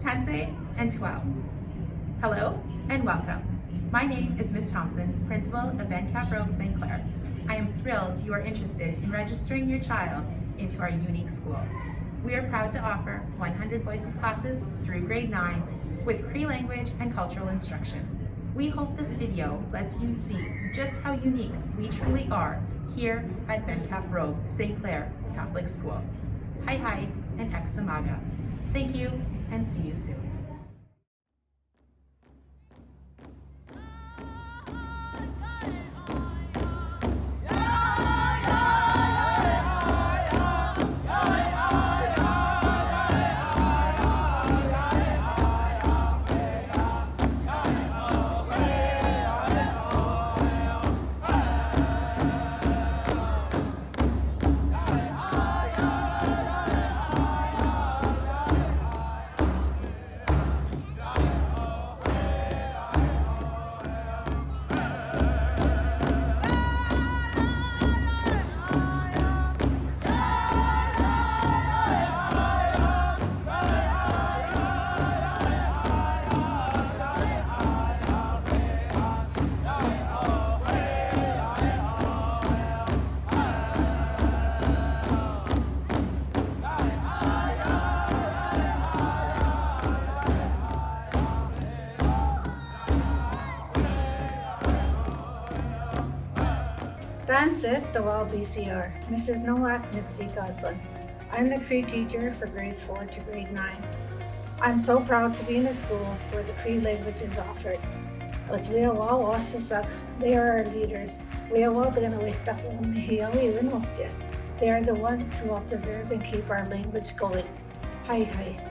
Tense and 12. Hello and welcome. My name is Ms. Thompson, Principal of Calf Robe, St. Clare. I am thrilled you are interested in registering your child into our unique school. We are proud to offer 100 Voices classes through grade 9 with Cree Language and Cultural instruction. We hope this video lets you see just how unique we truly are here at Calf Robe, St. Clare Catholic School. Hi hi and Examaga. Thank you and see you soon. That's it, the Well BCR, Mrs. Nowak Mitzi Goslin. I'm the Cree teacher for grades 4 to grade 9. I'm so proud to be in a school where the Cree language is offered. As we all wasasak, they are our leaders. We are all going to They are the ones who will preserve and keep our language going. Hi hi.